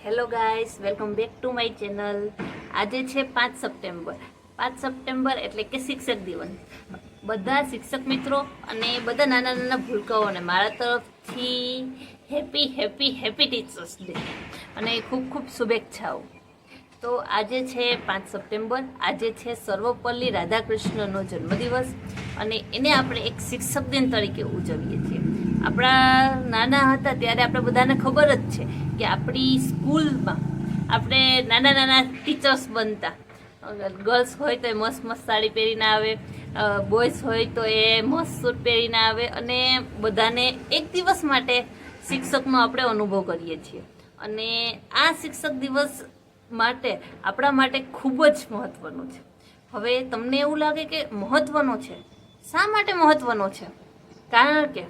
Hello guys, welcome back to my channel. આજે છે 5 September. 5 September એટલે કે શિક્ષક દિવસ. બધા શિક્ષક મિત્રો અને બધા નાના નાના ભૂલકાઓને મારા તરફથી happy happy happy teachers day અને ખૂબ ખૂબ શુભેચ્છાઓ. તો આજે છે 5 સપ્ટેમ્બર. આજે છે સર્વપલ્લી રાધાકૃષ્ણનો જન્મદિવસ અને એને આપણે એક શિક્ષક દિન તરીકે ઉજવીએ છીએ. આપણા નાના હતા ત્યારે આપણે બધાને ખબર જ છે કે આપણી સ્કૂલમાં આપણે નાના નાના ટીચર્સ બનતા. ગર્લ્સ હોય તો એ મસ્ત મસ્ત સાડી પહેરીને આવે, બોયઝ હોય તો એ મસ્ત સૂટ પહેરીને આવે અને બધાને એક દિવસ માટે શિક્ષકનો આપણે અનુભવ કરીએ છીએ. અને આ શિક્ષક દિવસ માટે આપણા માટે ખૂબ જ મહત્વનો છે. હવે તમને એવું લાગે કે મહત્વનો છે, શા માટે મહત્વનો છે? કારણ કે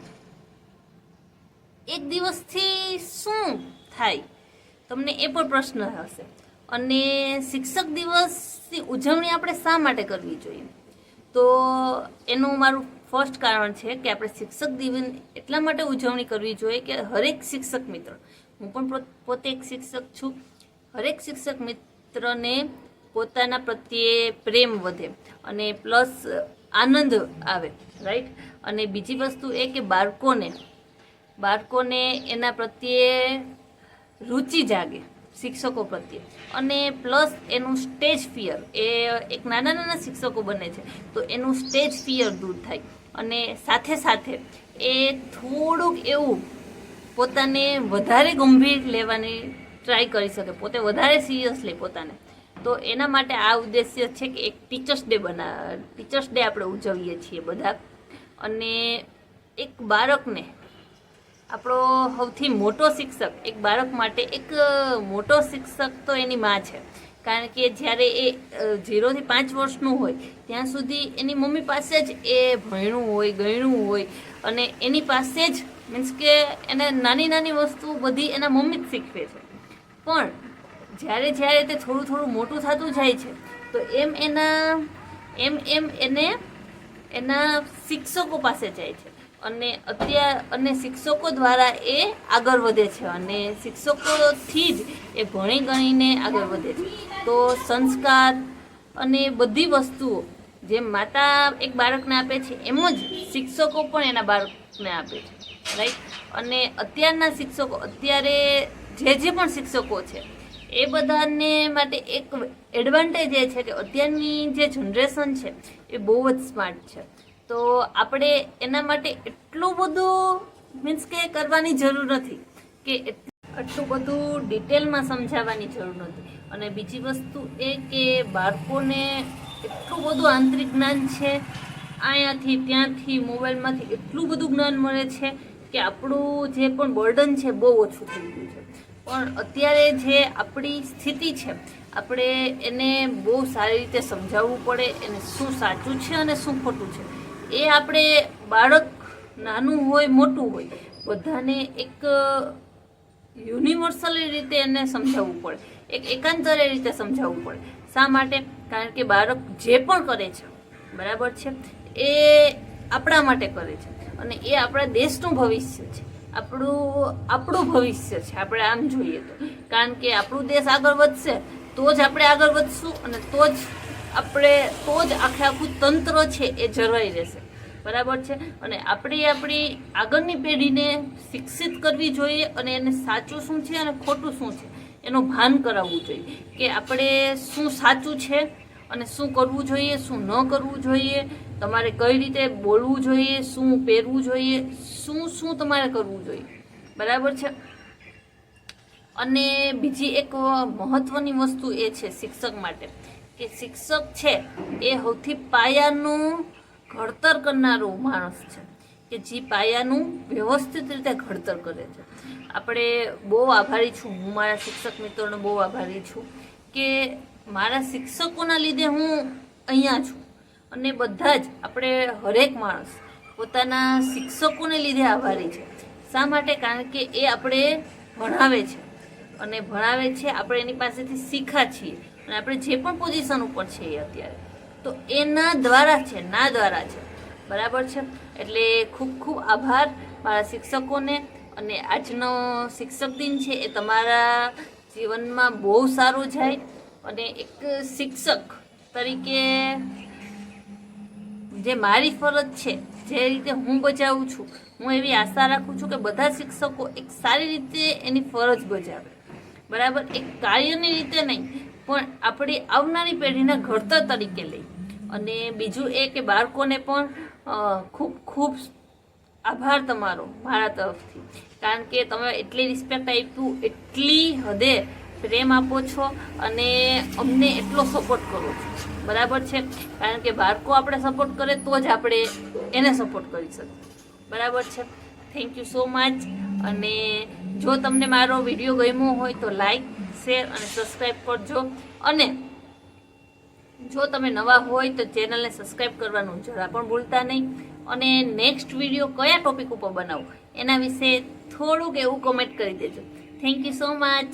એક દિવસથી શું થાય તમને એ પણ પ્રશ્ન હશે. અને શિક્ષક દિવસની ઉજવણી આપણે શા માટે કરવી જોઈએ? તો એનું મારું ફર્સ્ટ કારણ છે કે આપણે શિક્ષક દિવસ એટલા માટે ઉજવણી કરવી જોઈએ કે હરેક શિક્ષક મિત્ર, હું પણ પોતે એક શિક્ષક છું, હરેક શિક્ષક મિત્રને પોતાના પ્રત્યે પ્રેમ વધે અને પ્લસ આનંદ આવે, રાઈટ? અને બીજી વસ્તુ એ કે બાળકોને એના પ્રત્યે રુચિ જાગે શિક્ષકો પ્રત્યે. અને પ્લસ એનું સ્ટેજ ફિયર, એ એક નાના નાના શિક્ષકો બને છે તો એનું સ્ટેજ ફિયર દૂર થાય. અને સાથે સાથે એ થોડુંક એવું પોતાને વધારે ગંભીર લેવાની ટ્રાય કરી શકે, પોતે વધારે સિરિયસ લે પોતાને. તો એના માટે આ ઉદ્દેશ્ય છે કે એક ટીચર્સ ડે આપણે ઉજવીએ છીએ બધા. અને એક બાળકને આપણો સૌથી મોટો શિક્ષક, એક બાળક માટે એક મોટો શિક્ષક તો એની માં છે. કારણ કે જ્યારે એ 0 થી 5 વર્ષનું હોય ત્યાં સુધી એની મમ્મી પાસે જ એ ભણ્યું હોય, ગણ્યું હોય અને એની પાસે જ મીન્સ કે એને નાની નાની વસ્તુ બધી એના મમ્મી જ શીખવે છે. પણ જ્યારે તે થોડું થોડું મોટું થતું જાય છે તો એમ એને એના શિક્ષકો પાસે જાય છે અને શિક્ષકો દ્વારા એ આગળ વધે છે અને શિક્ષકોથી જ એ ભણી ગણીને આગળ વધે છે. તો સંસ્કાર અને બધી વસ્તુઓ જેમ માતા એક બાળકને આપે છે એમ જ શિક્ષકો પણ એના બાળકને આપે છે, રાઈટ? અને અત્યારના શિક્ષકો, અત્યારે જે પણ શિક્ષકો છે એ બધાને માટે એક એડવાન્ટેજ એ છે કે અત્યારની જે જનરેશન છે એ બહુ જ સ્માર્ટ છે. તો આપણે એના માટે એટલું બધું મીન્સ કે કરવાની જરૂર નથી, કે એટલું બધું ડિટેલમાં સમજાવવાની જરૂર નથી. અને બીજી વસ્તુ એ કે બાળકોને એટલું બધું આંતરિક જ્ઞાન છે, અહીંયાથી ત્યાંથી મોબાઈલમાંથી એટલું બધું જ્ઞાન મળે છે કે આપણું જે પણ બર્ડન છે બહુ ઓછું થઈ ગયું છે. પણ અત્યારે જે આપણી સ્થિતિ છે, આપણે એને બહુ સારી રીતે સમજાવવું પડે, એને શું સાચું છે અને શું ખોટું છે એ આપણે બાળક નાનું હોય મોટું હોય બધાને એક યુનિવર્સલી રીતે એને સમજાવવું પડે, એક એકાંતરે રીતે સમજાવવું પડે. શા માટે? કારણ કે બાળક જે પણ કરે છે, બરાબર છે, એ આપણા માટે કરે છે અને એ આપણા દેશનું ભવિષ્ય છે, આપણું ભવિષ્ય છે. આપણે આમ જોઈએ તો, કારણ કે આપણું દેશ આગળ વધશે તો જ આપણે આગળ વધશું અને તો જ આખું તંત્ર છે એ જળવાઈ રહેશે, બરાબર છે? અને આપણી આગળની પેઢીને શિક્ષિત કરવી જોઈએ અને એને સાચું શું છે અને ખોટું શું છે એનું ભાન કરાવવું જોઈએ, કે આપણે શું સાચું છે અને શું કરવું જોઈએ, શું ન કરવું જોઈએ, તમારે કઈ રીતે બોલવું જોઈએ, શું પહેરવું જોઈએ, શું તમારે કરવું જોઈએ, બરાબર છે? અને બીજી એક મહત્વની વસ્તુ એ છે શિક્ષક માટે કે શિક્ષક છે એ સૌથી પાયાનું ઘડતર કરનારો માણસ છે, કે જે પાયાનું વ્યવસ્થિત રીતે ઘડતર કરે છે. આપણે બહુ આભારી છું, હું મારા શિક્ષક મિત્રોને બહુ આભારી છું કે મારા શિક્ષકોના લીધે હું અહીંયા છું. અને બધા જ આપણે હરેક માણસ પોતાના શિક્ષકોને લીધે આભારી છે. શા માટે? કારણ કે એ આપણે ભણાવે છે અને આપણે એની પાસેથી શીખ્યા છીએ અને આપણે જે પણ પોઝિશન ઉપર છીએ અત્યારે તો એના દ્વારા છે, બરાબર છે? એટલે ખૂબ ખૂબ આભાર મારા શિક્ષકોને. અને આજનો શિક્ષક દિન છે એ તમારા જીવનમાં બહુ સારું જાય અને એક શિક્ષક તરીકે જે મારી ફરજ છે, જે રીતે હું બજાવું છું, હું એવી આશા રાખું છું કે બધા શિક્ષકો એક સારી રીતે એની ફરજ બજાવે, બરાબર. એક કાર્યની રીતે નહીં, પણ આપણી આવનારી પેઢીના ઘડતર તરીકે લઈ. અને બીજું એ કે બાળકોને પણ ખૂબ ખૂબ આભાર તમારો મારા તરફથી, કારણ કે તમે એટલી રિસ્પેક્ટ આપ્યું, એટલી હદે પ્રેમ આપો છો અને અમને એટલો સપોર્ટ કરો છો, બરાબર છે. કારણ કે બાળકો આપણે સપોર્ટ કરે તો જ આપણે એને સપોર્ટ કરી શકીએ, બરાબર છે. Thank you so much. અને જો તમને મારો વિડીયો ગમ્યો હોય તો લાઈક, શેર અને સબસ્ક્રાઈબ કરજો. અને જો તમે નવા હોય તો ચેનલને સબસ્ક્રાઈબ કરવાનું જરા પણ ભૂલતા નહીં. અને નેક્સ્ટ વિડીયો કયા ટોપિક ઉપર બનાવું એના વિશે થોડુંક એવું કોમેન્ટ કરી દેજો. Thank you so much.